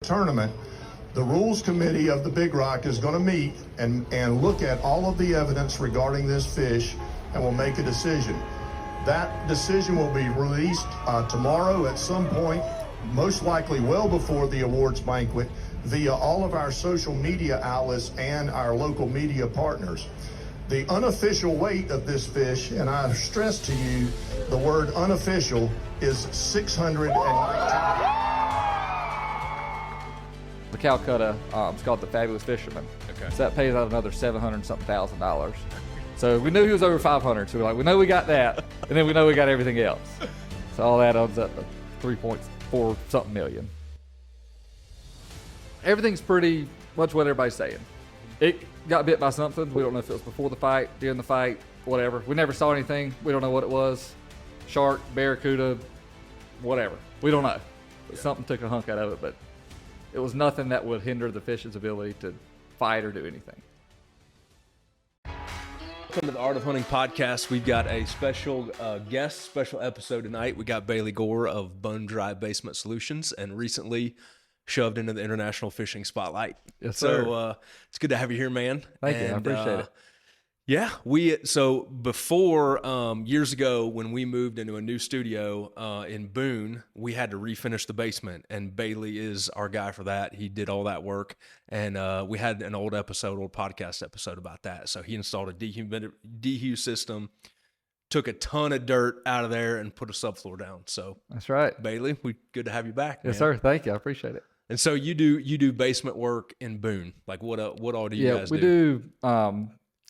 tournament, the rules committee of the Big Rock is going to meet and look at all of the evidence regarding this fish, and will make a decision. That decision will be released tomorrow at some point, most likely well before the awards banquet, via all of our social media outlets and our local media partners. The unofficial weight of this fish, and I stress to you, the word unofficial, is 619. The Calcutta, it's called the Fabulous Fisherman. Okay. So that pays out another $700,000. So we knew he was over 500. So we're like, we know we got that, and then we know we got everything else. So all that adds up to 3.4 something million. Everything's pretty much what everybody's saying. It got bit by something. We don't know if it was before the fight, during the fight, whatever. We never saw anything. We don't know what it was. Shark, barracuda, whatever. We don't know. But something took a hunk out of it, but it was nothing that would hinder the fish's ability to fight or do anything. Welcome to the Art of Hunting podcast. We've got a special guest, special episode tonight. We got Bailey Gore of Bone Dry Basement Solutions, and recently shoved into the international fishing spotlight. Yes, sir. So it's good to have you here, man. Thank you. I appreciate it. Yeah, so before years ago when we moved into a new studio in Boone, we had to refinish the basement, and Bailey is our guy for that. He did all that work, and we had an old podcast episode about that. So he installed a dehu system, took a ton of dirt out of there, and put a subfloor down. So That's right. Bailey, good to have you back. Yes, man. sir. Thank you. I appreciate it. And so you do basement work in Boone. Like what all do you guys do? We do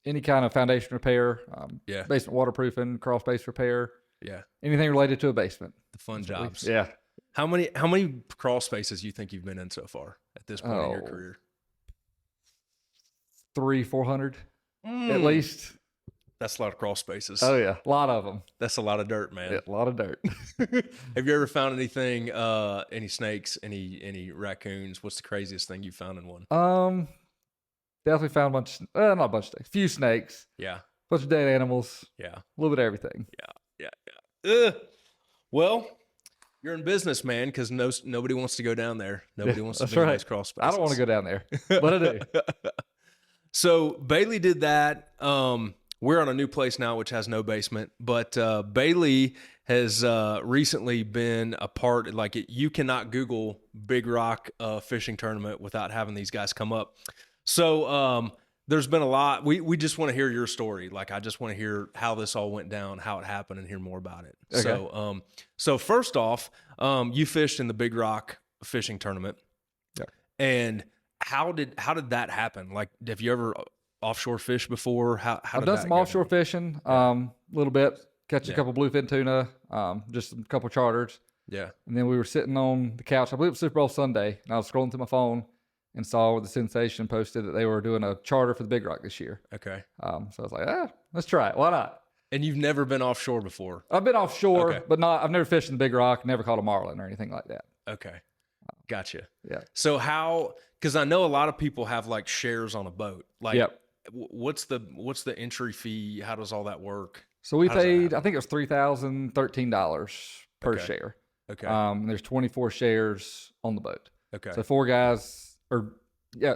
any kind of foundation repair, Yeah. basement waterproofing, crawl space repair, Yeah, anything related to a basement. the fun jobs. Yeah. How many crawl spaces you think you've been in so far at this point in your career? 300-400 at least. That's a lot of crawl spaces. Oh yeah, a lot of them. That's a lot of dirt, man. Yeah, a lot of dirt. Have you ever found anything, any snakes, any raccoons? What's the craziest thing you found in one? Definitely found not a bunch of snakes, few snakes, Yeah, bunch of dead animals, yeah, a little bit of everything. yeah. Ugh. Well, you're in business, man, because nobody wants to go down there. Nobody wants to That's be in right. those crawl spaces. I don't want to go down there, but I do. So Bailey did that. We're on a new place now, which has no basement, but Bailey has recently been a part, you cannot Google Big Rock fishing tournament without having these guys come up. So there's been a lot. We just want to hear your story. I just want to hear how this all went down, how it happened, and hear more about it. Okay. So first off, you fished in the Big Rock fishing tournament. Yeah. And how did that happen? Have you ever offshore fished before? I've done some offshore fishing, a little bit, catch a couple bluefin tuna, just a couple charters. Yeah. And then we were sitting on the couch. I believe it was Super Bowl Sunday, and I was scrolling through my phone and saw the Sensation posted that they were doing a charter for the Big Rock this year. Okay. So I was like, let's try it. Why not? And you've never been offshore before? I've been offshore, Okay. but I've never fished in the Big Rock, never caught a marlin or anything like that. Okay. Gotcha. Yeah. So because I know a lot of people have shares on a boat. Yep. What's the entry fee? How does all that work? So we How does that paid, happen? I think it was $3,013 per Okay. share. Okay. There's 24 shares on the boat. Okay. So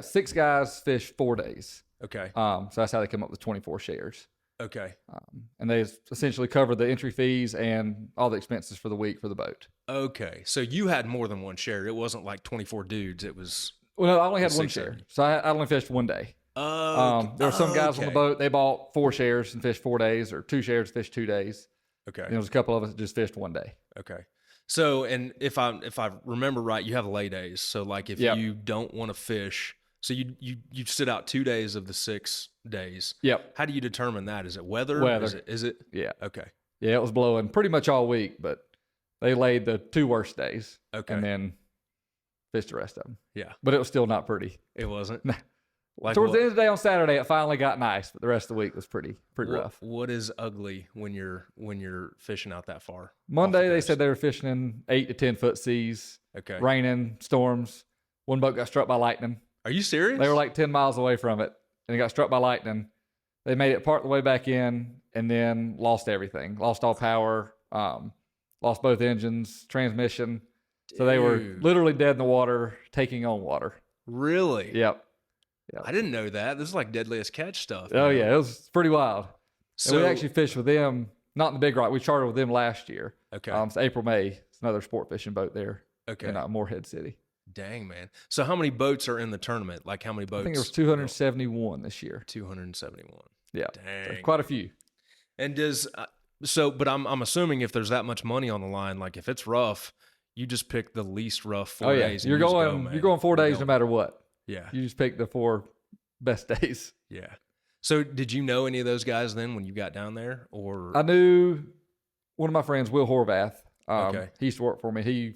6 guys fish 4 days. Okay. So that's how they come up with 24 shares. Okay. And they essentially cover the entry fees and all the expenses for the week for the boat. Okay. So you had more than one share. It wasn't 24 dudes. It was. Well, no, I only had one 6 share. So I only fished 1 day. Oh. There were some guys on the boat, they bought 4 shares and fished 4 days, or 2 shares, fished 2 days. Okay. And there was a couple of us that just fished 1 day. Okay. So, and if I remember right, you have lay days. So if Yep. you don't want to fish, so you sit out 2 days of the 6 days. Yep. How do you determine that? Is it weather? Weather. Is it? Yeah. Okay. Yeah, it was blowing pretty much all week, but they laid the 2 worst days. Okay. And then fished the rest of them. Yeah. But it was still not pretty. It wasn't. Towards the end of the day on Saturday, it finally got nice, but the rest of the week was pretty rough. What is ugly when you're fishing out that far? Monday, they said they were fishing in 8 to 10 foot seas, Okay. raining, storms. One boat got struck by lightning. Are you serious? They were 10 miles away from it, and it got struck by lightning. They made it part of the way back in, and then lost everything. Lost all power, lost both engines, transmission. So they were Dude. literally dead in the water, taking on water. Really? Yep. I didn't know that. This is like deadliest catch stuff. Oh, man. yeah. It was pretty wild. So And we actually fished with them, not in the Big Rock. We chartered with them last year. okay. It's April, May. It's another sport fishing boat there Okay. in Morehead City. Dang, man. So how many boats are in the tournament? Like how many boats? I think there was 271 this year. 271. Yeah. Dang. So quite a few. And does but I'm assuming if there's that much money on the line, like if it's rough, you just pick the least rough 4 days. And You're you just going go, man. you're going 4 days You're no matter what. Yeah. You just pick the 4 best days. Yeah. So did you know any of those guys then when you got down there, or I knew one of my friends, Will Horvath. Okay. He used to work for me.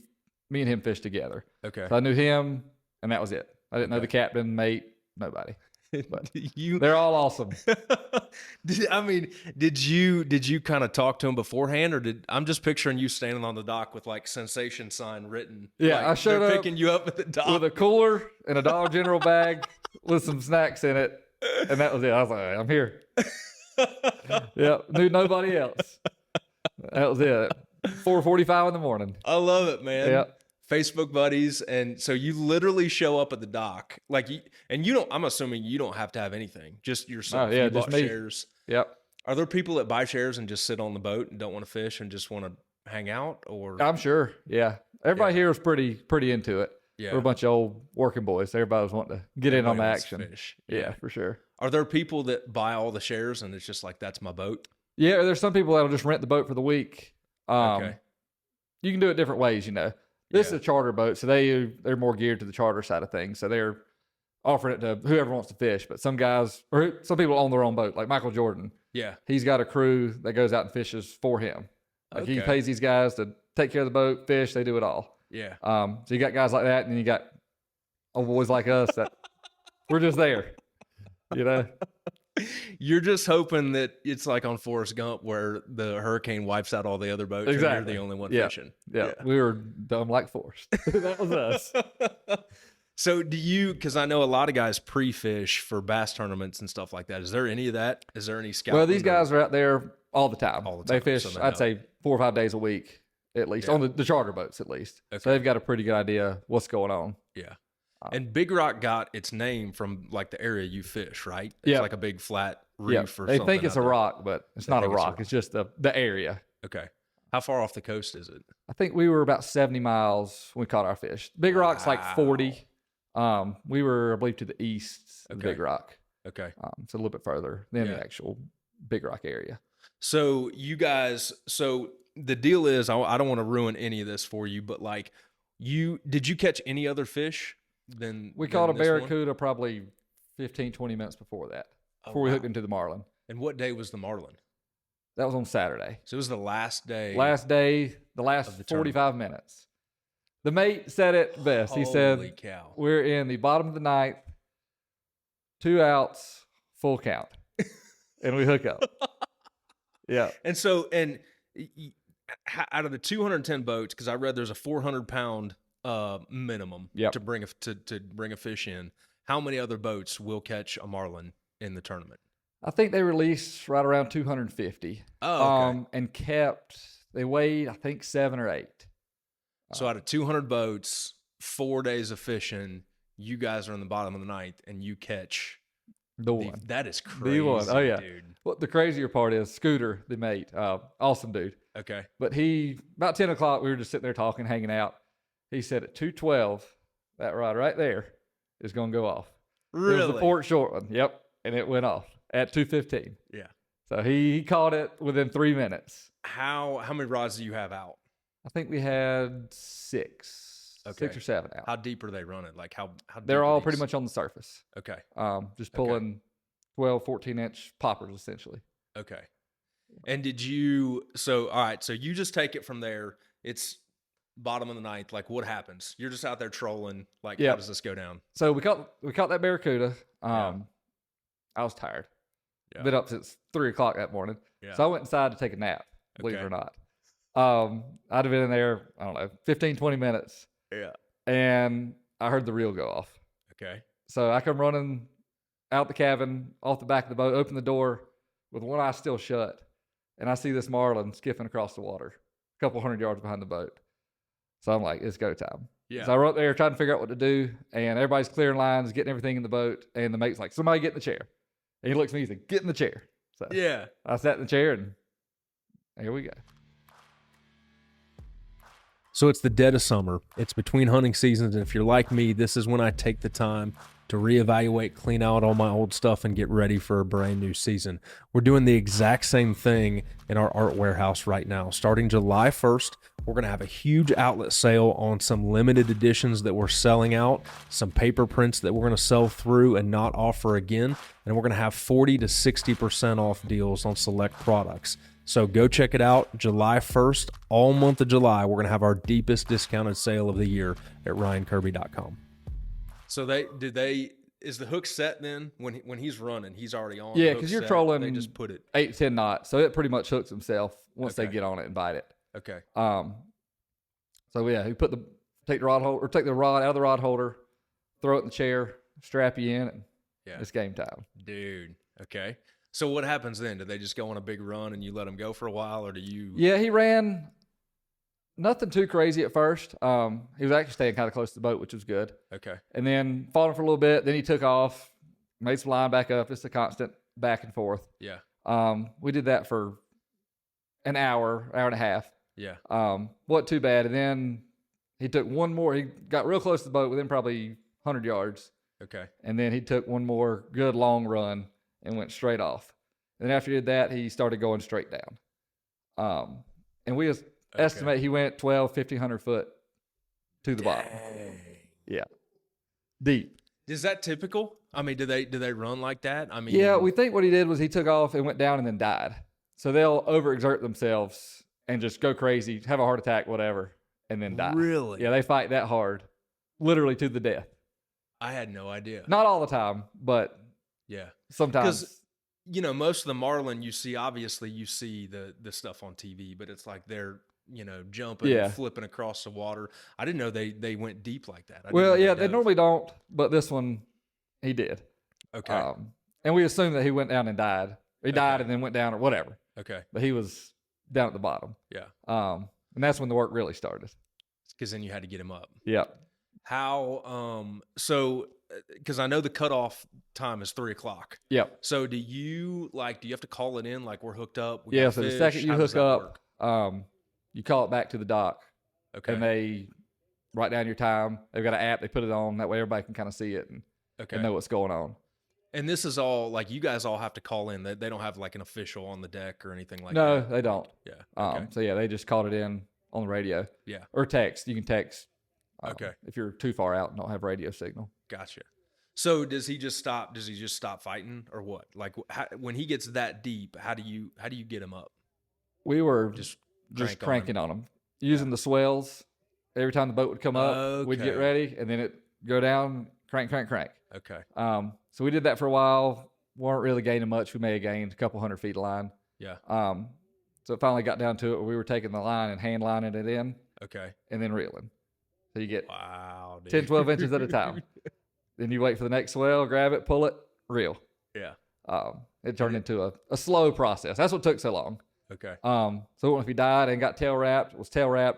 Me and him fished together. okay? So I knew him, and that was it. I didn't know Okay. the captain, mate, nobody. But you they're all awesome. did you kind of talk to him beforehand, or I'm just picturing you standing on the dock with like sensation sign written? Yeah, like, I showed they're up picking you up at the dock With a cooler and a Dollar General bag with some snacks in it, and that was it. I was like, I'm here. Yep, knew nobody else. That was it. 4:45 in the morning. I love it, man. Yep. Facebook buddies, and so you literally show up at the dock, like you don't. I'm assuming you don't have to have anything, just yourself. Oh, yeah, you just bought me. shares. Yep. Are there people that buy shares and just sit on the boat and don't want to fish and just want to hang out, or I'm sure. Yeah. Everybody Yeah. here was pretty into it. yeah, We're a bunch of old working boys. Everybody was wanting to get in on the everybody wants to action. fish. Yeah, for sure. Are there people that buy all the shares and it's just like that's my boat? Yeah, there's some people that'll just rent the boat for the week. Okay. You can do it different ways, you know. This is Yeah. a charter boat, so they're more geared to the charter side of things. So they're offering it to whoever wants to fish. But some guys, or some people own their own boat, like Michael Jordan. Yeah. He's got a crew that goes out and fishes for him. Like he Okay. pays these guys to take care of the boat, fish. They do it all. Yeah. So you got guys like that, and then you got old boys like us that we're just there. You know. You're just hoping that it's like on Forrest Gump where the hurricane wipes out all the other boats and Exactly. you're the only one Yeah. fishing. Yeah, we were dumb like Forrest. That was us. So because I know a lot of guys pre-fish for bass tournaments and stuff like that. Is there any of that? Is there any scouting? Well, these guys are out there all the time. All the They time, fish, so they I'd know. say 4 or 5 days a week at least, Yeah. on the charter boats at least. Okay. So they've got a pretty good idea what's going on. Yeah. And Big Rock got its name from like the area you fish, right? It's Yeah. like a big flat Yeah, reef or they something. think it's out a there. rock, but it's They not a think it's a rock. rock. It's just the area. Okay. How far off the coast is it? I think we were about 70 miles when we caught our fish. Big Rock's like 40. We were, I believe, to the east of Okay. Big Rock. Okay. It's a little bit further than Yeah. the actual Big Rock area. So you guys, so the deal is, I don't want to ruin any of this for you, but like did you catch any other fish than We caught a than this one? barracuda probably 15, 20 minutes before that, Oh, before we wow. hooked into the marlin. And what day was the marlin? That was on Saturday. So it was the last day. Last day, the Of last the 45 minutes. The mate said it best. He Holy said, cow. we're in the bottom of the ninth, 2 outs, full count. And we hook up. Yeah. And so, out of the 210 boats, because I read there's a 400-pound minimum Yep. to bring a fish in. How many other boats will catch a marlin in the tournament? I think they released right around 250. Oh, okay. And they weighed, I think, 7 or 8. So out of 200 boats, 4 days of fishing, you guys are in the bottom of the ninth, and you catch The one. That is crazy, The one. Oh, yeah. dude. Well, the crazier part is Scooter, the mate, awesome dude. Okay. But about 10 o'clock, we were just sitting there talking, hanging out. He said at 2:12, that rod right there is going to go off. It was Really? the Fort Short one. Yep. And it went off at 2:15. Yeah. So he caught it within 3 minutes. How many rods do you have out? I think we had 6. Okay. 6 or 7 out. How deep are they running? Like how deep They're are all these? pretty much on the surface. Okay. Just pulling 12, 14-inch poppers, essentially. Okay. And all right, so you just take it from there. It's bottom of the ninth. Like what happens? You're just out there trolling. Like how Yep. does this go down? So we caught that barracuda. Yeah. I was tired. Yeah. Been up since 3 o'clock that morning. Yeah. So I went inside to take a nap, believe it Okay. or not. I'd have been in there, I don't know, 15, 20 minutes. Yeah. And I heard the reel go off. Okay. So I come running out the cabin, off the back of the boat, open the door with one eye still shut. And I see this marlin skipping across the water, a couple 100 yards behind the boat. So I'm like, it's go time. Yeah. So I wrote there trying to figure out what to do, and everybody's clearing lines, getting everything in the boat, and the mate's like, somebody get in the chair. And he looks at me, he's like, get in the chair. So Yeah. I sat in the chair, and here we go. So it's the dead of summer. It's between hunting seasons, and if you're like me, this is when I take the time to reevaluate, clean out all my old stuff, and get ready for a brand new season. We're doing the exact same thing in our art warehouse right now. Starting July 1st, we're going to have a huge outlet sale on some limited editions that we're selling out, some paper prints that we're going to sell through and not offer again, and we're going to have 40 to 60% off deals on select products. So go check it out. July 1st, all month of July, we're going to have our deepest discounted sale of the year at ryankirby.com. So is the hook set then when he's running, he's already on? Yeah, because you're trolling. They just put it 8 to 10 knots, so it pretty much hooks himself once they Okay. get on it and bite it. Okay. So yeah, he take the rod out of the rod holder, throw it in the chair, strap you in, and Yeah. it's game time. Dude. Okay. So what happens then? Do they just go on a big run and you let them go for a while, or do you? Yeah, he ran nothing too crazy at first. He was actually staying kind of close to the boat, which was good. Okay. And then followed for a little bit. Then he took off, made some line back up. It's a constant back and forth. Yeah. We did that for an hour and a half. Yeah. Wasn't too bad. And then he took one more. He got real close to the boat within probably 100 yards. Okay. And then he took one more good long run and went straight off. And then after he did that, he started going straight down. And we estimate he went 1,500 foot to the bottom. Yeah. Deep. Is that typical? I mean, do they run like that? I mean, Yeah, we think what he did was he took off and went down and then died. So they'll overexert themselves and just go crazy, have a heart attack, whatever, and then die. Really? Yeah, they fight that hard, literally to the death. I had no idea. Not all the time, but Yeah. sometimes. Because, most of the marlin you see the stuff on TV, but it's like they're, jumping Yeah. and flipping across the water. I didn't know they went deep like that. Well, yeah, they normally don't, but this one, he did. Okay. And we assumed that he went down and died. He died and then went down or whatever. Okay. But he was down at the bottom. Yeah. And that's when the work really started. Because then you had to get him up. Yep. How, because I know the cutoff time is 3:00. Yep. So do you have to call it in? Like, we're hooked up? we Yeah, got so the fish? second you How does hook that up, work? you call it back to the dock. Okay. And they write down your time. They've got an app. They put it on. That way everybody can kind of see it and know what's going on. And this is all, like, you guys all have to call in. They don't have, like, an official on the deck or anything like No, that? they don't. Yeah. Okay. So, yeah, they just called it in on the radio. Yeah. Or text. You can text. Okay. If you're too far out and don't have radio signal. Gotcha. So does he just stop fighting, or what? Like, when he gets that deep, how do you get him up? We were Just cranking on them. Using the swells. Every time the boat would come up, we'd get Okay. ready, and then it go down, crank. Okay. So we did that for a while. Weren't really gaining much. We may have gained a couple 100 feet of line. Yeah. So it finally got down to it where we were taking the line and hand lining it in Okay. and then reeling. So you get Wow, dude. 10, 12 inches at a time. Then you wait for the next swell, grab it, pull it, reel. Yeah. It turned into a slow process. That's what took so long. Okay. So if he died and got tail wrapped,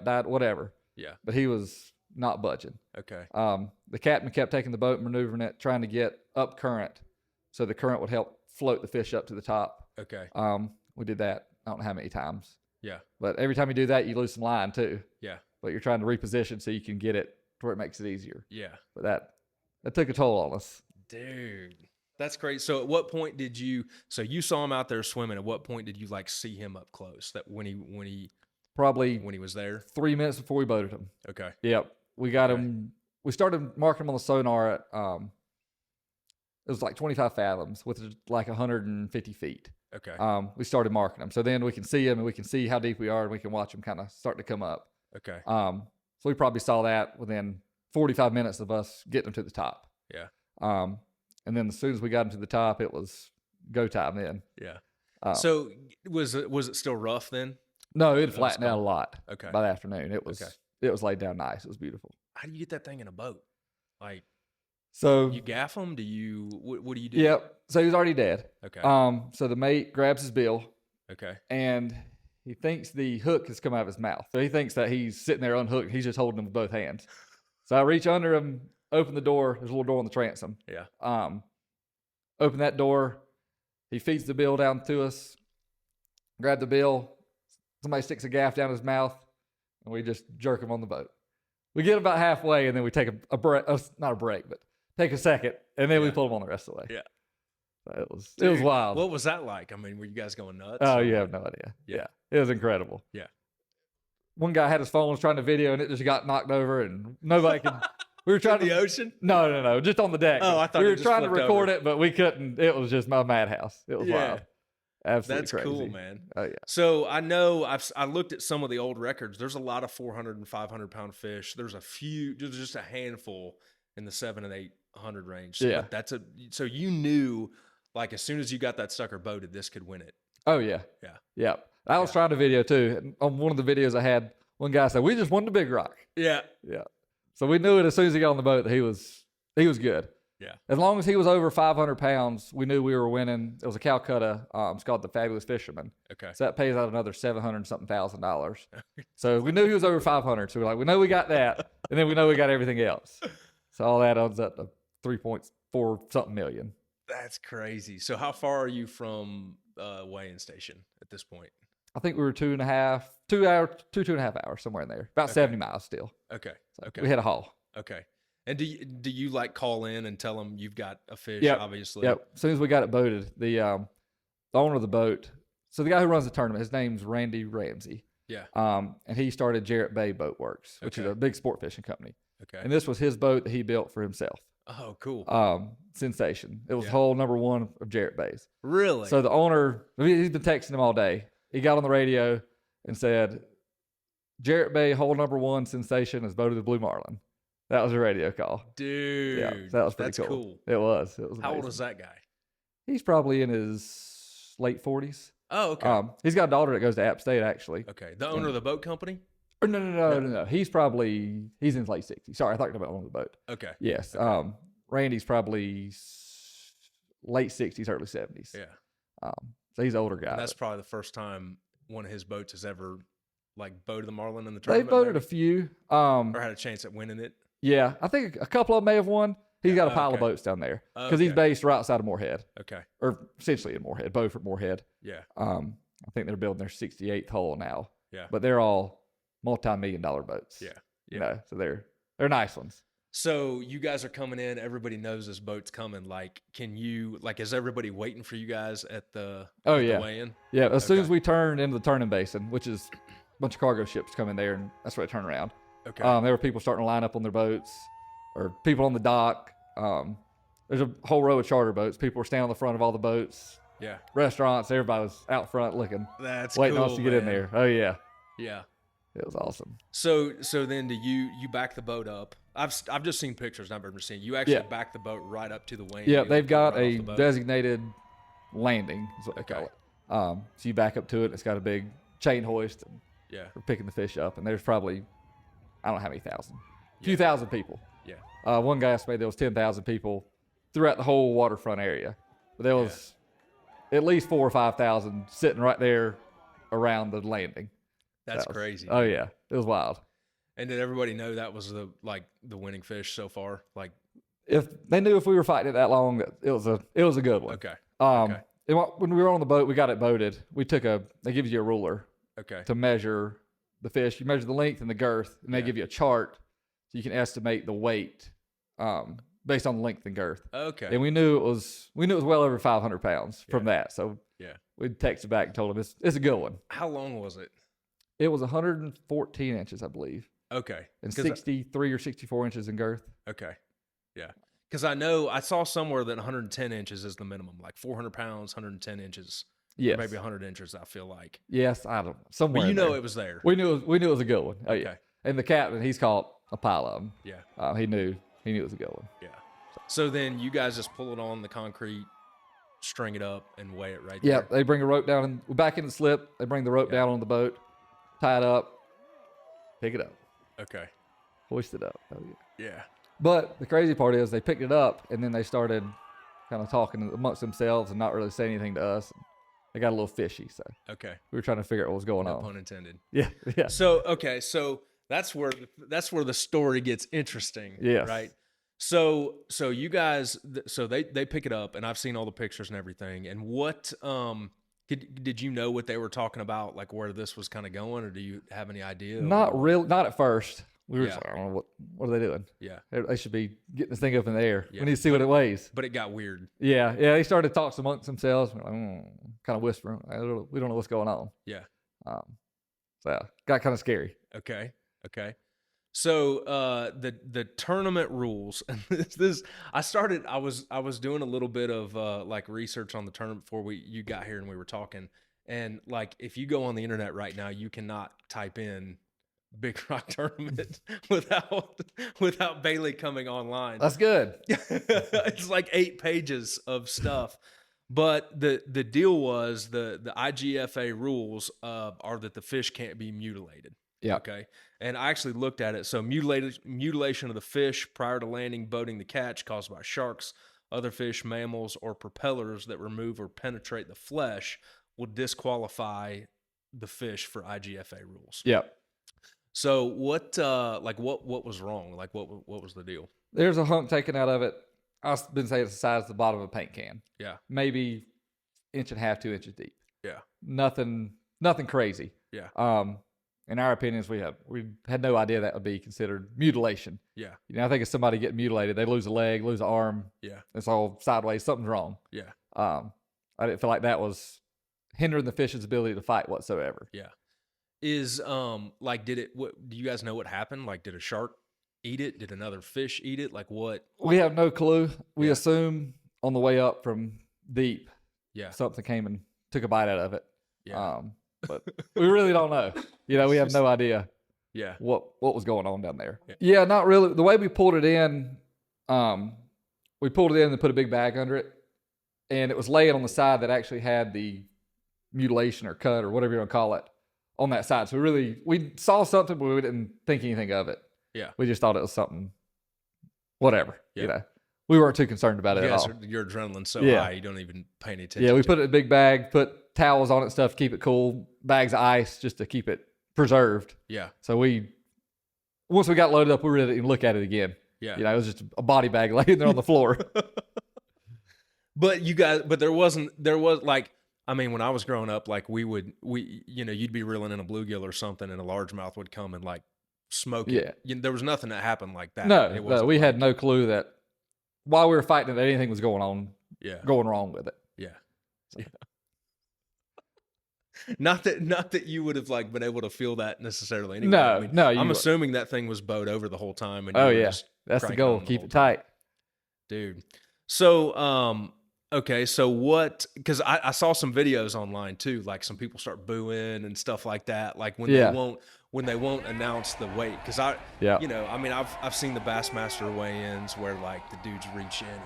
died, whatever. Yeah. But he was not budging. Okay. The captain kept taking the boat and maneuvering it, trying to get up current so the current would help float the fish up to the top. Okay. We did that I don't know how many times. Yeah. But every time you do that, you lose some line too. Yeah. But you're trying to reposition so you can get it to where it makes it easier. Yeah. But that took a toll on us. Dude. That's crazy. So at what point did you saw him out there swimming? At what point did you see him up close? That when he Probably was there? 3 minutes before we boated him. Okay. Yep. We got him. We started marking him on the sonar at, it was like 25 fathoms, which is like 150 feet. Okay. We started marking them. So then we can see him and we can see how deep we are and we can watch him kind of start to come up. Okay. So we probably saw that within 45 minutes of us getting him to the top. Yeah. And then as soon as we got him to the top, it was go time then. Yeah. So was it still rough then? No, it flattened out a lot. Okay. By the afternoon, it was laid down nice. It was beautiful. How do you get that thing in a boat? Like, so you gaff him? Do you what do you do? Yep. So he was already dead. Okay. So the mate grabs his bill Okay. and he thinks the hook has come out of his mouth. So he thinks that he's sitting there unhooked. He's just holding him with both hands. So I reach under him, open the door. There's a little door on the transom. Yeah. Open that door. He feeds the bill down to us. Grab the bill. Somebody sticks a gaff down his mouth, and we just jerk him on the boat. We get about halfway, and then we take a break. Not a break, but take a second, and then we pull him on the rest of the way. Yeah. So it was wild. What was that like? I mean, were you guys going nuts? Oh, you have no idea. Yeah. It was incredible. Yeah. One guy had his phone, was trying to video, and it just got knocked over, and nobody could. We were trying in the ocean? No, just on the deck. Oh, I thought we it were just trying to flipped record over. it, but we couldn't. It was just my madhouse. It was wild. Absolutely That's crazy. cool, man. Oh yeah. So I know I looked at some of the old records. There's a lot of 400 and 500 pound fish. There's a few, just a handful in the 700 and 800 range. Yeah. But so you knew, like, as soon as you got that sucker boated, this could win it. Oh yeah. Yeah. Yeah. I was trying to video too. And on one of the videos I had, one guy said, "We just won the big rock." Yeah. Yeah. So we knew it as soon as he got on the boat that he was good. Yeah. As long as he was over 500 pounds, we knew we were winning. It was a Calcutta. It's called the Fabulous Fisherman. Okay. So that pays out another $700,000. So we knew he was over 500. So we're like, we know we got that, and then we know we got everything else. So all that adds up to 3.4 something million. That's crazy. So how far are you from weighing station at this point? I think we were 2.5 hours, somewhere in there. About 70 miles still. Okay. So Okay. we had a haul. Okay. And do you like call in and tell them you've got a fish? Yep. Obviously. Yep. As soon as we got it boated, the owner of the boat. So the guy who runs the tournament, his name's Randy Ramsey. Yeah. And he started Jarrett Bay Boat Works, which is Okay. a big sport fishing company. Okay. And this was his boat that he built for himself. Oh, cool. Sensation. It was Yeah. hole number one of Jarrett Bays. Really? So the owner, he's been texting him all day. He got on the radio and said, "Jarrett Bay hole number one sensation is voted the Blue Marlin." That was a radio call. Dude. Yeah, so that was pretty that's cool. It was. How old amazing. is that guy? He's probably in his late 40s. Oh, okay. He's got a daughter that goes to App State, actually. Okay. The owner of the boat company? Or no. He's in his late 60s. Sorry, I thought about on the boat. Okay. Yes. Randy's probably late 60s, early 70s. Yeah. So he's an older guy. And that's probably the first time one of his boats has ever like boated the Marlin in the They tournament. voted a maybe? few. Or had a chance at winning it. Yeah, I think a couple of them may have won. He's got a pile of okay. boats down there because he's Okay. based right outside of Moorhead, Okay. or essentially in Moorhead, Beaufort, Moorhead. Yeah. I think they're building their 68th hole now. Yeah. But they're all multi-million-dollar boats. Yeah. You know, so they're nice ones. So you guys are coming in. Everybody knows this boat's coming. Like, is everybody waiting for you guys at the Oh, at yeah. the weigh-in? Yeah, as soon Okay. as we turn into the turning basin, which is a bunch of cargo ships come in there, and that's where they turn around. Okay. There were people starting to line up on their boats, or people on the dock. There's a whole row of charter boats. People were standing on the front of all the boats. Yeah. Restaurants, everybody was out front looking, That's waiting cool, on us to get in man. there. Oh yeah, Yeah. it was awesome. So then do you back the boat up? I've just seen pictures. I've never seen you actually Yeah. back the boat right up to the weigh-in. Yeah, You they've put it got right off a the boat? designated landing, is what they Okay. call it. So you back up to it. It's got a big chain hoist, and Yeah. we're picking the fish up. And there's probably, I don't know how many thousand, a few Yeah. thousand people. Yeah. One guy estimated there was 10,000 people throughout the whole waterfront area, but there was at least 4,000 or 5,000 sitting right there around the landing. That's That was- crazy. Oh yeah, it was wild. And did everybody know that was the winning fish so far? Like, If they knew if we were fighting it that long, that it was a good one. okay. And when we were on the boat, we got it boated. They give you a ruler Okay. to measure the fish. You measure the length and the girth, and they Yeah. give you a chart so you can estimate the weight based on the length and girth. Okay. And we knew it was well over 500 pounds from that. So Yeah. we texted back and told him it's a good one. How long was it? It was 114 inches, I believe, Okay. and 'Cause 63 or 64 inches in girth. Okay. Yeah. Because I saw somewhere that 110 inches is the minimum, like 400 pounds, 110 inches. Yes. Maybe 100 inches, I feel like. Yes, I don't know. Somewhere. But you in know there. it was there. We knew it was a good one. Oh, yeah. Okay. And the captain, he's caught a pile of them. Yeah. He knew it was a good one. Yeah. So then you guys just pull it on the concrete, string it up, and weigh it right Yeah, there. they bring a rope down and we're back in the slip. They bring the rope down on the boat, tie it up, pick it up, Okay. hoist it up. Oh yeah. Yeah. But the crazy part is they picked it up and then they started kind of talking amongst themselves and not really saying anything to us. it got a little fishy. So Okay. we were trying to figure out what was going No on. pun intended. Yeah, yeah. So okay, so that's where the story gets interesting, Yes. right? So you guys, so they pick it up, and I've seen all the pictures and everything. And what did you know what they were talking about, like where this was kind of going, or do you have any idea? Not really, not at first. We were Yeah. just like, I don't know what are they doing? Yeah, They should be getting this thing up in the air. Yeah. We need to see what it weighs. but it got weird. Yeah, yeah. They started to talk amongst themselves. We're like, kind of whispering. We don't know what's going on. Yeah. So yeah, got kind of scary. Okay. So the tournament rules, and this I was doing a little bit of like research on the tournament before you got here and we were talking, and like if you go on the internet right now, you cannot type in Big Rock tournament without Bailey coming online. That's good. It's like 8 pages of stuff. But the deal was the IGFA rules are that the fish can't be mutilated. Yeah. Okay. And I actually looked at it. So mutilation of the fish prior to landing, boating the catch caused by sharks, other fish, mammals, or propellers that remove or penetrate the flesh will disqualify the fish for IGFA rules. Yeah. So what was wrong? Like what was the deal? There's a hump taken out of it. I've been saying it's the size of the bottom of a paint can. Yeah. Maybe 1.5 to 2 inches deep. Yeah. Nothing crazy. Yeah. In our opinions, we had no idea that would be considered mutilation. Yeah. You know, I think if somebody getting mutilated, they lose a leg, lose an arm. Yeah. It's all sideways. Something's wrong. Yeah. I didn't feel like that was hindering the fish's ability to fight whatsoever. Yeah. Is like do you guys know what happened? Like did a shark eat it? Did another fish eat it? Like what? We have no clue. We Yeah. assume on the way up from deep, Yeah. something came and took a bite out of it. Yeah. But we really don't know. You know, we have no idea Yeah. what was going on down there. Yeah. Yeah, not really. The way we pulled it in, we pulled it in and put a big bag under it, and it was laying on the side that actually had the mutilation or cut or whatever you want to call it on that side. So we saw something, but we didn't think anything of it. Yeah. We just thought it was something, whatever. Yeah. You know, we weren't too concerned about it at all. Your adrenaline's so Yeah. high you don't even pay any attention. Yeah, we to put it in a big bag, put towels on it and stuff, keep it cool, bags of ice just to keep it preserved. Yeah. So once we got loaded up, we really didn't even look at it again. Yeah. You know, it was just a body bag laying there on the floor. But there was like, I mean, when I was growing up, like you'd be reeling in a bluegill or something and a largemouth would come and like smoke it. Yeah. There was nothing that happened like that. No, we had no clue that while we were fighting it, that anything was going on, going wrong with it. Yeah. Yeah. Not that you would have like been able to feel that necessarily anyway. No, I mean, no. I'm assuming that thing was bowed over the whole time. And That's the goal. Keep it tight. Dude. So, okay. So what, cause I saw some videos online too, like some people start booing and stuff like that. Like when they won't announce the weight. Cause I mean, I've seen the Bassmaster weigh-ins where like the dudes reach in and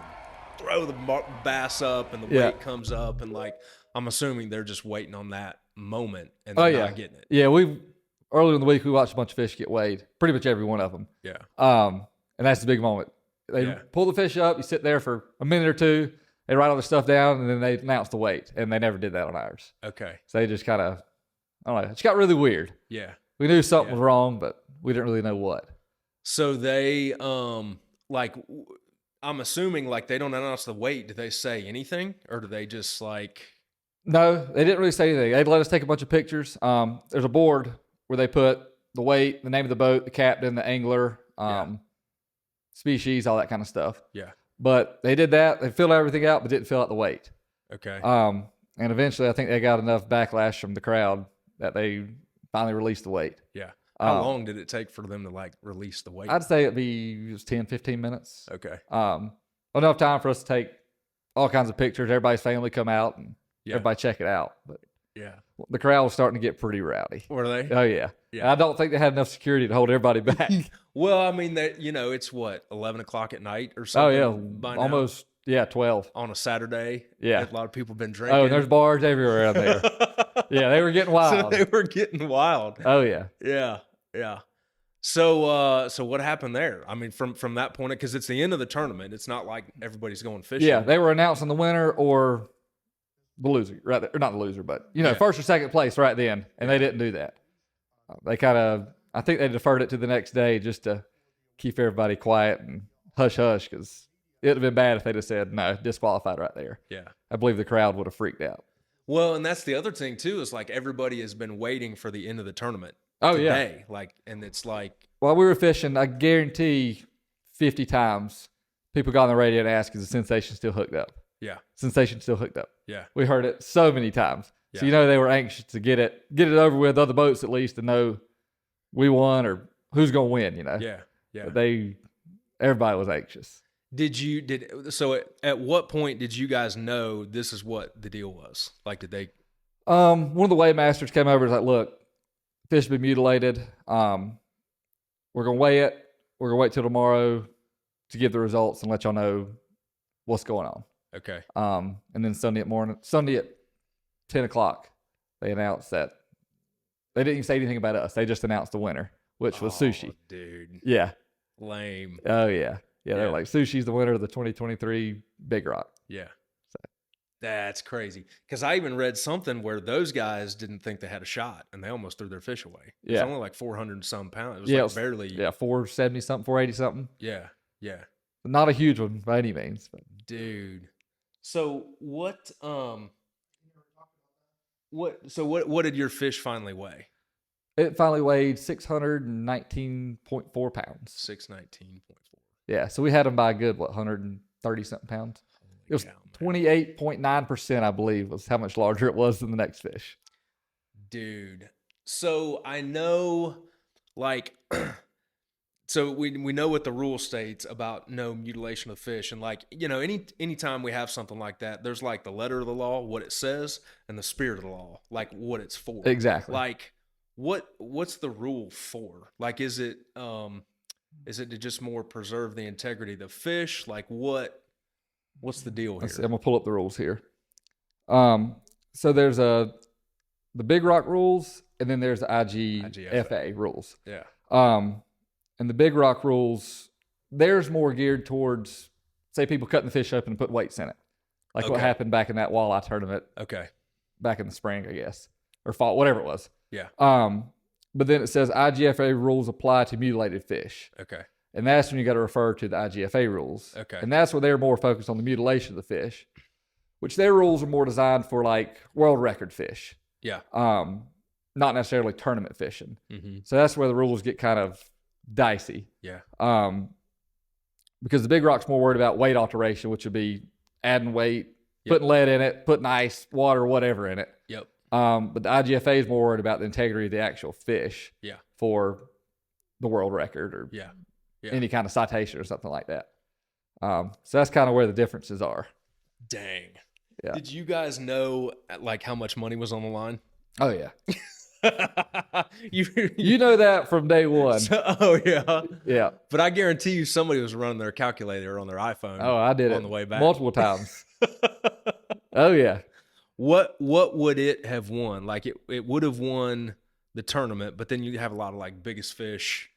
throw the bass up and the weight comes up. And like, I'm assuming they're just waiting on that moment and they're not getting it. Yeah. Earlier in the week, we watched a bunch of fish get weighed, pretty much every one of them. Yeah. And that's the big moment. They pull the fish up, you sit there for a minute or two, they write all their stuff down, and then they announce the weight. And they never did that on ours. Okay. So they just kind of, I don't know, it just got really weird. Yeah. We knew something was wrong, but we didn't really know what. So they, like, I'm assuming like they don't announce the weight. Do they say anything or do they just like? No, they didn't really say anything. They'd let us take a bunch of pictures. There's a board where they put the weight, the name of the boat, the captain, the angler, species, all that kind of stuff. Yeah. But they did that. They filled everything out, but didn't fill out the weight. Okay. And eventually, I think they got enough backlash from the crowd that they finally released the weight. Yeah. How long did it take for them to like release the weight? I'd say it was 10, 15 minutes. Okay. Enough time for us to take all kinds of pictures. Everybody's family come out and everybody check it out. But the crowd was starting to get pretty rowdy. Were they? Oh yeah. Yeah. I don't think they had enough security to hold everybody back. Well, I mean, it's what, 11 o'clock at night or something? Oh yeah, almost. Yeah, 12 on a Saturday. Yeah, a lot of people have been drinking. Oh, and there's bars everywhere out there. Yeah, they were getting wild. So they were getting wild. Oh yeah. Yeah. So what happened there? I mean, from that point, because it's the end of the tournament, it's not like everybody's going fishing. Yeah, they were announcing the winner, or the loser right there, or not the loser, but Yeah. first or second place right then, and they didn't do that. They I think they deferred it to the next day just to keep everybody quiet and hush hush, because it would have been bad if they just said no, disqualified right there. Yeah. I believe the crowd would have freaked out. Well, and that's the other thing too, is like everybody has been waiting for the end of the tournament. Oh, today. Like, and it's like, While we were fishing, I guarantee 50 times people got on the radio and asked, is the sensation still hooked up? yeah, Sensation still hooked up. yeah, We heard it so many times. So Yeah. they were anxious to get it over with, other boats at least, to know we won or who's gonna win. yeah, yeah. But everybody was anxious. So at what point did you guys know this is what the deal was? Like, did they? One of the weigh masters came over and was like, "Look, fish been mutilated. We're gonna weigh it. We're gonna wait till tomorrow to give the results and let y'all know what's going on." Okay. And then Sunday at 10 o'clock, they announced that they didn't even say anything about us. They just announced the winner, which was Sushi. Dude. Yeah. Lame. Oh yeah. Yeah. They're Yeah. like, Sushi's the winner of the 2023 Big Rock. Yeah. That's crazy. Because I even read something where those guys didn't think they had a shot, and they almost threw their fish away. It was Yeah. only like 400 and some pounds. It was Yeah, like it was- barely. Yeah, 470 something, 480 something. Yeah. Yeah. Not a huge one by any means. But Dude. So what did your fish finally weigh? it finally weighed 619.4 pounds. 619.4. Yeah, so we had them by a good 130 something pounds. It was 28.9%, I believe, was how much larger it was than the next fish. Dude. So I know, like, so we know what the rule states about no mutilation of fish, and like, anytime we have something like that, there's like the letter of the law, what it says, and the spirit of the law, like what it's for. Exactly. Like, what's the rule for? Like, is it to just more preserve the integrity of the fish? Like, what's the deal here? Let's see, I'm gonna pull up the rules here. So there's the Big Rock rules, and then there's the IGFA rules. Yeah. And the Big Rock rules, there's more geared towards, say, people cutting the fish open and put weights in it, like what Okay. happened back in that walleye tournament Okay. back in the spring, I guess, or fall, whatever it was. Yeah. But then it says IGFA rules apply to mutilated fish. Okay. And that's when you got to refer to the IGFA rules. Okay. And that's where they're more focused on the mutilation of the fish, which their rules are more designed for like world record fish, Yeah. not necessarily tournament fishing. Mm-hmm. So that's where the rules get kind of dicey. Yeah. Because the Big Rock's more worried about weight alteration, which would be adding weight, Yep. putting lead in it, putting ice, water, whatever in it. Yep. But the IGFA is more worried about the integrity of the actual fish. Yeah. For the world record or Yeah. Yeah. any kind of citation or something like that. So that's kind of where the differences are. Dang. Yeah. Did you guys know like how much money was on the line? Oh yeah. you You know that from day one. Oh yeah. Yeah. But I guarantee you somebody was running their calculator on their iPhone. Oh, I did it on the way back multiple times. Oh yeah. What would it have won? Like it would have won the tournament, but then you have a lot of like biggest fish.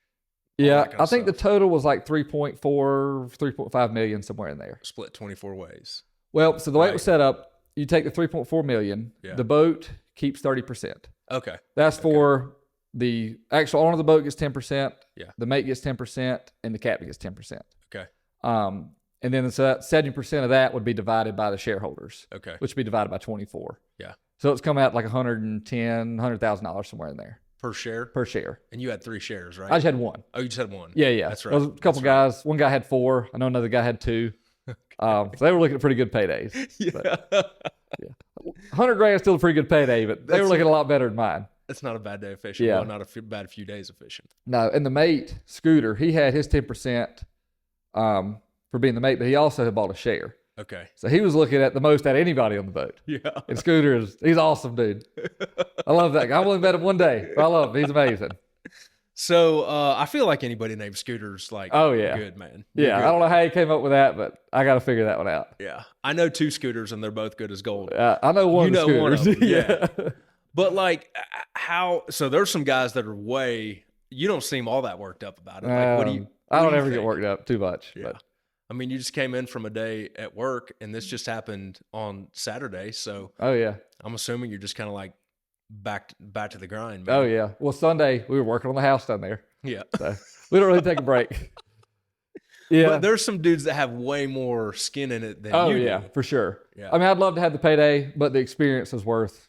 all Yeah. that kind I of think the stuff. total was like 3.4, 3.5 million, somewhere in there. Split 24 ways. Well, so the way it Right. was set up, you take the 3.4 million, Yeah. the boat keeps 30%. Okay. That's for the actual owner of the boat gets 10%, Yeah. the mate gets 10%, and the captain gets 10%. Okay. And then so that 70% of that would be divided by the shareholders, Okay. which would be divided by 24. Yeah. So it's come out like $100,000 somewhere in there Per share. per share. And you had 3 shares, right? I just had one. Oh, you just had one. Yeah, yeah. That's right. There was a couple guys. One guy had 4. I know another guy had 2. So they were looking at pretty good paydays. Yeah. 100 grand is still a pretty good payday, but they were looking a lot better than mine. That's not a bad day of fishing. Yeah. Well, not a bad few days of fishing. No, and the mate, Scooter, he had his 10% for being the mate, but he also had bought a share. Okay. So he was looking at the most out of anybody on the boat. Yeah. And Scooter he's awesome, dude. I love that guy. I've only met him one day, but I love him. He's amazing. So I feel like anybody named Scooter's like, Oh, yeah. good, man. Yeah, You're I good. don't know how he came up with that, but I got to figure that one out. Yeah. I know 2 Scooters and they're both good as gold. I know one You of the know one of Scooters. them, yeah. But like so there's some guys that are you don't seem all that worked up about it. Like, what do you I don't think? ever get worked up too much. Yeah. I mean, you just came in from a day at work, and this just happened on Saturday. So, Oh yeah. I'm assuming you're just kind of like back to the grind, man. Oh yeah. Well, Sunday we were working on the house down there, Yeah. so we don't really take a break. Yeah. But there's some dudes that have way more skin in it than Oh you yeah, do. for sure. Yeah. I mean, I'd love to have the payday, but the experience is worth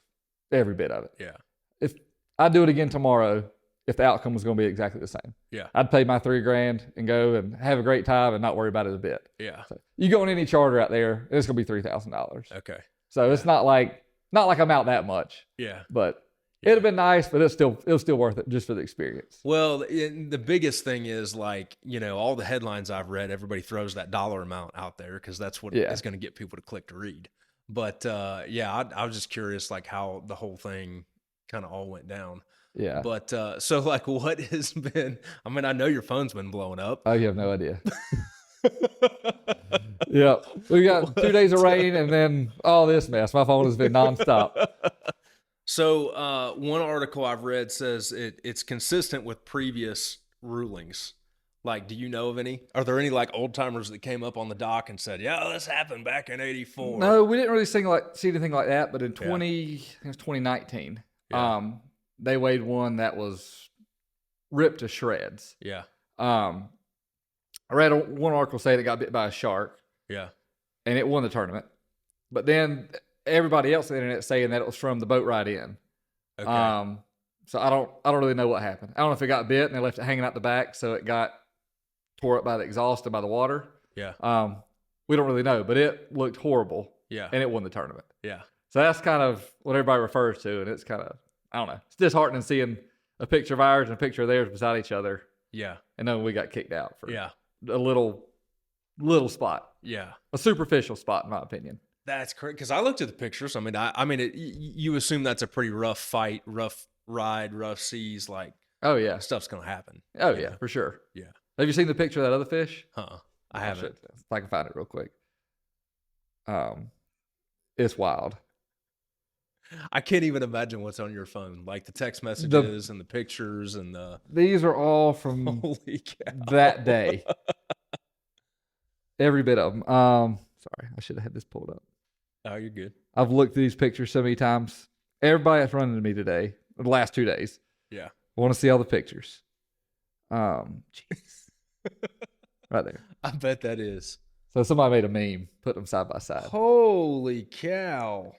every bit of it. Yeah. If I'd do it again tomorrow, if the outcome was going to be exactly the same, Yeah. I'd pay my $3,000 and go and have a great time and not worry about it a bit. Yeah. So you go on any charter out there, it's going to be $3,000. Okay. So it's not like I'm out that much, Yeah. but it'd have been nice, but it was still worth it just for the experience. Well, the biggest thing is like, you know, all the headlines I've read, everybody throws that dollar amount out there because that's what is going to get people to click to read. But yeah, I was just curious, like how the whole thing kind of all went down. Yeah. But so like, what has been? I mean, I know your phone's been blowing up. Oh, you have no idea. Yeah, we got 2 days of rain and then all this mess. My phone has been nonstop. So one article I've read says it's consistent with previous rulings. Like, do you know of any? Are there any like old timers that came up on the dock and said, "Yeah, this happened back in '84"? No, we didn't really see anything like that. But in I think it was 2019, they weighed one that was ripped to shreds. Yeah. I read one article say that got bit by a shark. Yeah. And it won the tournament. But then everybody else on the internet saying that it was from the boat ride in. Okay. So I don't really know what happened. I don't know if it got bit and they left it hanging out the back, so it got tore up by the exhaust and by the water. Yeah. We don't really know, but it looked horrible. Yeah. And it won the tournament. Yeah. So that's kind of what everybody refers to, and it's kind of, I don't know. It's disheartening seeing a picture of ours and a picture of theirs beside each other. Yeah. And knowing we got kicked out for Yeah. a little spot. Yeah. A superficial spot, in my opinion. That's correct. Because I looked at the pictures. I mean, you assume that's a pretty rough fight, rough ride, rough seas. Like, Oh, yeah. stuff's gonna happen. Oh, yeah, for sure. Yeah. Have you seen the picture of that other fish? I haven't. If I can find it real quick. It's wild. I can't even imagine what's on your phone, like the text messages and the pictures and the. These are all from Holy cow. that day. Every bit of them. Sorry, I should have had this pulled up. Oh, you're good. I've looked through these pictures so many times. Everybody that's running to me today, the last 2 days. Yeah. I want to see all the pictures. Jeez. Right there. I bet that is. So somebody made a meme, put them side by side. Holy cow.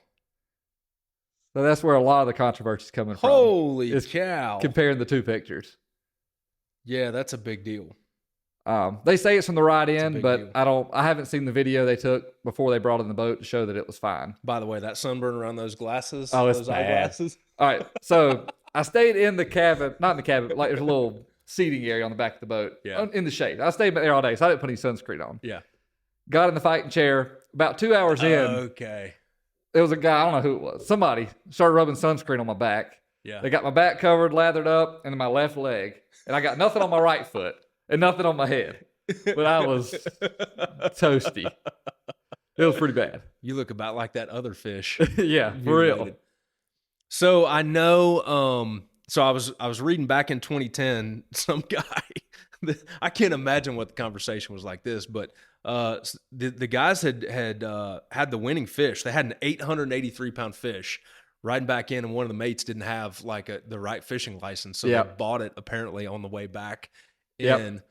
So that's where a lot of the controversy is coming from. Holy cow. Comparing the two pictures. Yeah, that's a big deal. They say it's from the ride in, big but deal. I haven't seen the video they took before they brought in the boat to show that it was fine. By the way, that sunburn around those glasses. Oh, it's those bad. eyeglasses. All right. So I stayed in the cabin, not in the cabin, but like there's a little seating area on the back of the boat. Yeah. In the shade. I stayed there all day, so I didn't put any sunscreen on. Yeah. Got in the fighting chair. About 2 hours in, Okay. there was a guy, I don't know who it was. Somebody started rubbing sunscreen on my back. Yeah. They got my back covered, lathered up, and then my left leg. And I got nothing on my right foot and nothing on my head. But I was toasty. It was pretty bad. You look about like that other fish. Yeah, for real. So I know. So I was reading back in 2010. Some guy. I can't imagine what the conversation was like this, but the guys had the winning fish. They had an 883-pound fish riding back in, and one of the mates didn't have like the right fishing license, so they bought it apparently on the way back. And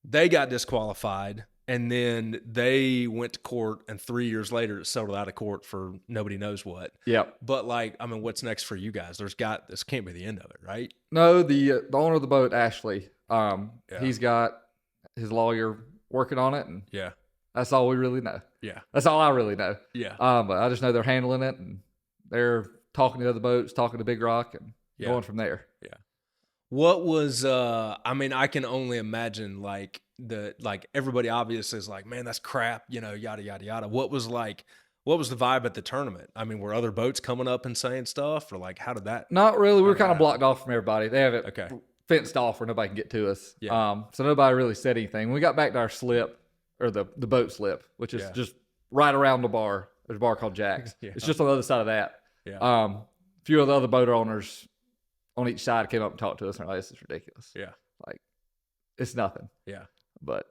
they got disqualified, and then they went to court, and 3 years later it settled out of court for nobody knows what. Yep. But like, I mean, what's next for you guys? This can't be the end of it, right? No, the owner of the boat, Ashley, he's got his lawyer working on it, and that's all we really know. Yeah. That's all I really know. Yeah. But I just know they're handling it, and they're talking to other boats, talking to Big Rock, and going from there. Yeah. What was I mean, I can only imagine like everybody obviously is like, man, that's crap, you know, yada yada yada. What was the vibe at the tournament? I mean, were other boats coming up and saying stuff, or like how did that? Not really. We were kind of blocked off from everybody. They have it fenced off where nobody can get to us. Yeah. So nobody really said anything. When we got back to our slip, or the boat slip, which is just right around the bar. There's a bar called Jack's. It's just on the other side of that. Yeah. A few of the other boat owners on each side came up and talked to us, and they're like, this is ridiculous. Yeah. Like, it's nothing. Yeah. But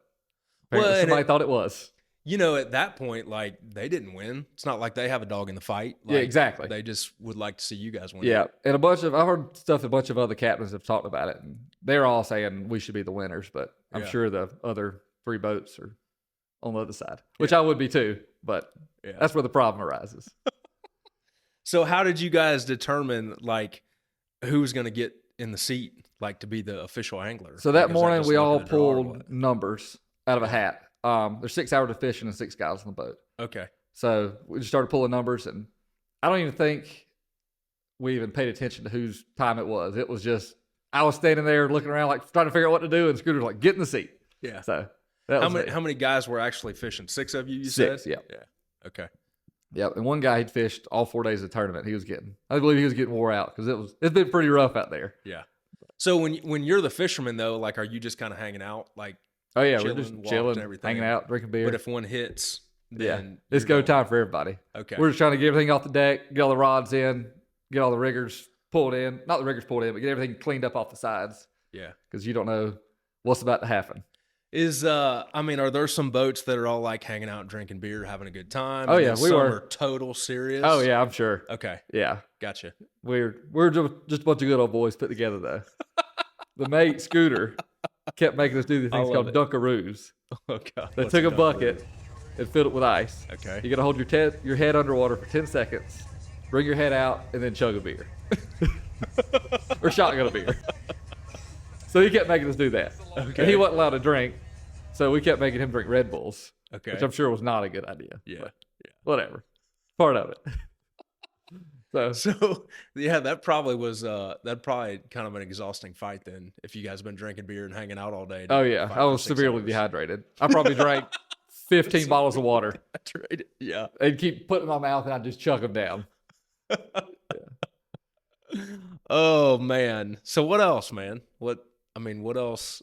Apparently and somebody thought it was. you know, at that point, like, they didn't win. It's not like they have a dog in the fight. Like, Yeah, exactly. They just would like to see you guys win. Yeah, and I've heard stuff. A bunch of other captains have talked about it, and they're all saying we should be the winners. But I'm Yeah. sure the other 3 boats are on the other side, which I would be too. But Yeah. that's where the problem arises. So how did you guys determine, like, who was going to get in the seat, like, to be the official angler? So that Like, is morning just we luck all of the draw or pulled what? numbers out of a hat. There's 6 hours of fishing and 6 guys on the boat. Okay. So we just started pulling numbers, and I don't even think we even paid attention to whose time it was. It was just I was standing there looking around, like trying to figure out what to do, and Scooter's like, "Get in the seat." Yeah. So that was How many guys were actually fishing? 6 of you, you 6, said? yeah. Yeah. Okay. Yep, and one guy had fished all 4 days of the tournament. I believe he was getting wore out because it's been pretty rough out there. Yeah. So when you're the fisherman, though, like, are you just kind of hanging out, like, Oh yeah, chilling, we're just walking, chilling, everything? hanging out, drinking beer. but if one hits, then it's you're go time for everybody. Okay. We're just trying to get everything off the deck, get all the rods in, get all the riggers pulled in. Not the riggers pulled in, but get everything cleaned up off the sides Yeah. because you don't know what's about to happen. Are there some boats that are all like hanging out, drinking beer, having a good time? Oh, and yeah, then we some were. are total serious. Oh yeah, I'm sure. Okay. Yeah, Gotcha. we're just a bunch of good old boys put together though. The mate Scooter kept making us do these things love called it. Dunkaroos. Oh God. They What's took a Dunkaroo? bucket and filled it with ice. Okay. You got to hold your head underwater for 10 seconds, bring your head out, and then chug a beer. Or shotgun a beer. So he kept making us do that. Okay. And he wasn't allowed to drink, so we kept making him drink Red Bulls, Okay. which I'm sure was not a good idea. Yeah. But whatever. Part of it. So, So yeah, that probably kind of an exhausting fight then. If you guys have been drinking beer and hanging out all day. oh yeah, fight I for was 6 severely hours. dehydrated. I probably drank 15 bottles of water. That's right. Yeah. They'd keep putting in my mouth, and I'd just chug them down. Oh man. So what else, man? What else?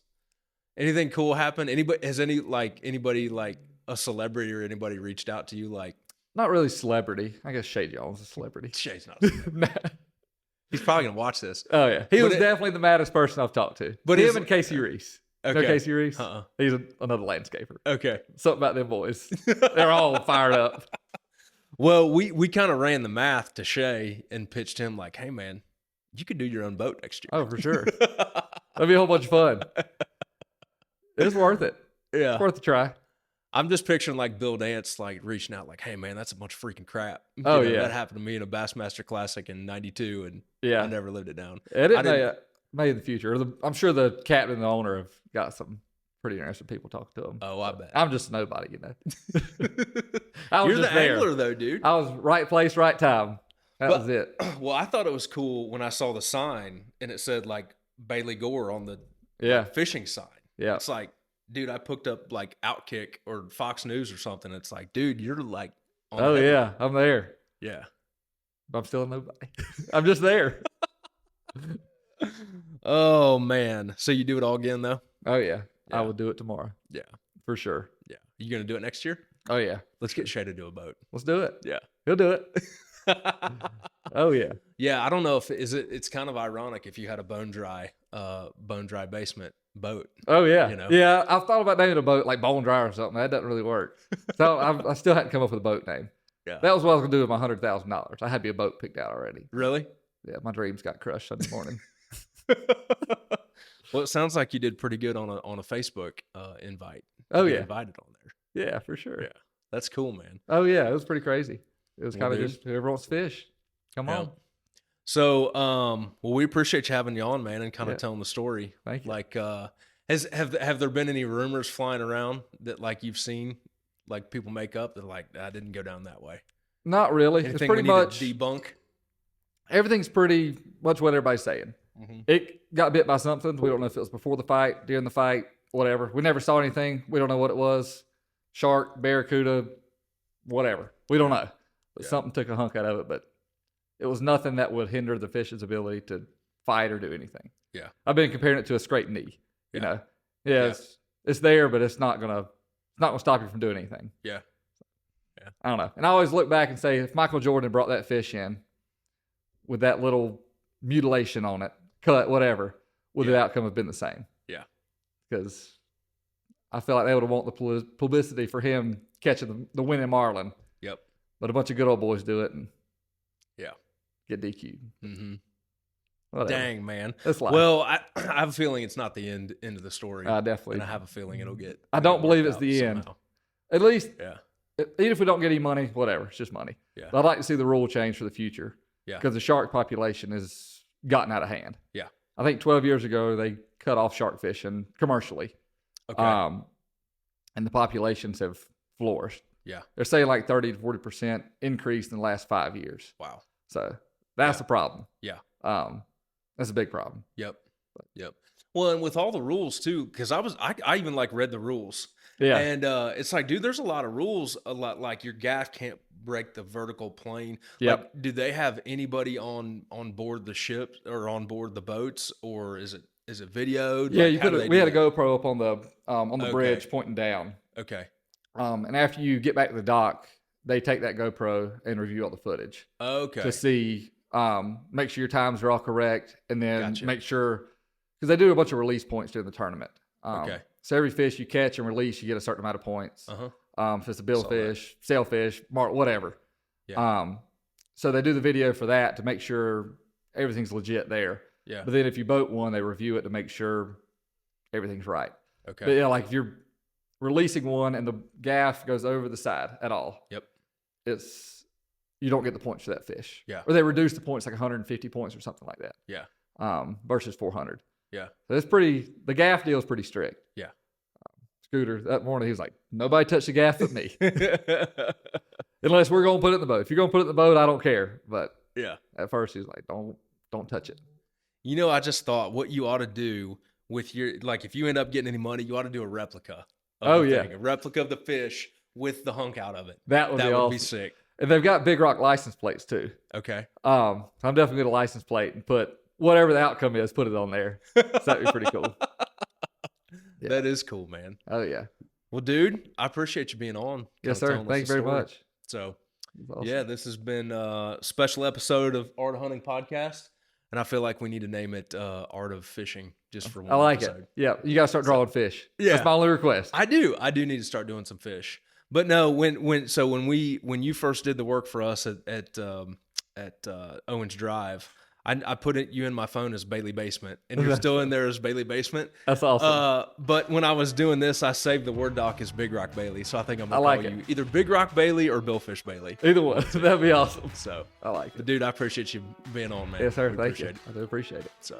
Anything cool happen? Anybody like a celebrity or anybody reached out to you like Not really celebrity. I guess Shay Jones is a celebrity. Shay's not? He's probably gonna watch this. Oh yeah, he was it- definitely the maddest person I've talked to. But But him is- and Casey Reese. You know Okay. Casey Reese? Uh-uh. He's another landscaper. Okay. Something about them boys. They're all fired up. Well, we kind of ran the math to Shay and pitched him like, hey man, you could do your own boat next year. Oh, for sure. That'd be a whole bunch of fun. It's worth it. Yeah. It's worth a try. I'm just picturing like Bill Dance like reaching out like, hey man, that's a bunch of freaking crap. Oh, You know, yeah. that happened to me in a Bassmaster Classic in '92, and Yeah. I never lived it down. It I didn't- may in the future. I'm sure the captain and the owner have got some pretty interesting people talking to them. Oh, I bet. I'm just a nobody, you know. I was You're the just there. angler though, dude. I was right place, right time. That But- was it. Well, I thought it was cool when I saw the sign and it said like Bailey Gore on the Yeah. fishing sign. Yeah. It's like, dude, I picked up like Outkick or Fox News or something. It's like, dude, you're like, on Oh the yeah, I'm there. yeah. But I'm still a nobody. I'm just there. Oh man, so you do it all again though? Oh yeah. Yeah. I will do it tomorrow Yeah, for sure. yeah. You gonna do it next year? Oh yeah. Let's get Shay to do a boat. Let's do it. Yeah. He'll do it. Oh yeah. Yeah, I don't know if it's kind of ironic if you had a bone dry basement boat. Oh yeah. You know? Yeah. I've thought about naming a boat like Bone Dry or something. That doesn't really work. So I still hadn't come up with a boat name. Yeah. That was what I was gonna do with my $100,000. I had me a boat picked out already. Really? Yeah. My dreams got crushed Sunday morning. Well, it sounds like you did pretty good on a Facebook invite. Oh, You yeah. invited on there. Yeah, for sure. Yeah. That's cool, man. Oh yeah. It was pretty crazy. It was Well, kind of dude. just whoever wants to fish. Come Yeah. on. So, well, we appreciate you having you on, man, and kind of Yeah. telling the story. Thank you. Like, have there been any rumors flying around that like you've seen, like people make up that like I didn't go down that way? Not really. Anything It's pretty we much need to debunk? everything's pretty much what everybody's saying. Mhm. It got bit by something. We don't know if it was before the fight, during the fight, whatever. We never saw anything. We don't know what it was. Shark, barracuda, whatever. We don't know. But Yeah. something took a hunk out of it, but it was nothing that would hinder the fish's ability to fight or do anything. Yeah. I've been comparing it to a scraped knee. You Yeah. know, yeah, it's there, but it's not gonna stop you from doing anything. Yeah. I don't know. And I always look back and say, if Michael Jordan brought that fish in with that little mutilation on it, cut, whatever, would the Yeah. outcome have been the same? Yeah. Because I feel like they would have want the publicity for him catching the winning marlin. Yep. But a bunch of good old boys do it and Yeah. get DQ'd. Mm-hmm. Whatever. Dang, man. That's life. Well, I have a feeling it's not the end of the story. Definitely. And I have a feeling it'll get. I don't believe work it's out the end. somehow. At least, Yeah. even if we don't get any money, whatever. It's just money. Yeah. But I'd like to see the rule change for the future. Yeah. Because the shark population has gotten out of hand. Yeah. I think 12 years ago, they cut off shark fishing commercially. Okay. And the populations have flourished. Yeah. They're saying like 30 to 40% increase in the last 5 years. Wow. So that's the problem. Yeah. That's a big problem. Yep. Yep. Well, and with all the rules too, because I even like read the rules. Yeah. And it's like, dude, there's a lot of rules. A lot like your gaff can't break the vertical plane. Yep. Like, do they have anybody on board the ship or on board the boats, or is it videoed? Yeah, Like, we had a GoPro up on the bridge pointing down. Okay. And after you get back to the dock, they take that GoPro and review all the footage Okay. to see, make sure your times are all correct, and then Gotcha. make sure, because they do a bunch of release points during the tournament. Okay. So every fish you catch and release, you get a certain amount of points. If it's a billfish, sailfish, whatever. Yeah. So they do the video for that to make sure everything's legit there. Yeah. But then if you boat one, they review it to make sure everything's right. Okay. But yeah, like if you're releasing one and the gaff goes over the side at all, Yep. you don't get the points for that fish. Yeah. Or they reduce the points like 150 points or something like that. Yeah. Versus 400. Yeah. So the gaff deal is pretty strict. Yeah. Scooter, that morning, he was like, nobody touched the gaff but me. Unless we're going to put it in the boat. If you're going to put it in the boat, I don't care. But Yeah. at first, he was like, don't touch it. You know, I just thought what you ought to do with your, like, if you end up getting any money, you ought to do a replica. Of the thing. A replica of the fish with the hunk out of it. That would be awesome. Be sick. And they've got Big Rock license plates too. Okay. I'm definitely going to license plate and put whatever the outcome is, put it on there. So that'd be pretty cool. Yeah. That is cool, man. Oh, yeah. Well, dude, I appreciate you being on. Yes, sir. Thank you very much. So, Awesome. yeah, this has been a special episode of Art of Hunting Podcast. And I feel like we need to name it Art of Fishing just for one I like episode. it. Yeah, you got to start drawing fish. Yeah. That's my only request. I do need to start doing some fish. But no, when you first did the work for us at Owens Drive, I put you in my phone as Bailey Basement, and you're still in there as Bailey Basement. That's awesome. But when I was doing this, I saved the Word doc as Big Rock Bailey, so I think I'm gonna like call it. you either Big Rock Bailey or Billfish Bailey. Either one. That'd be awesome. So I like but it. dude, I appreciate you being on, man. Yes, sir. We Thank you. appreciate it. I do appreciate it. So.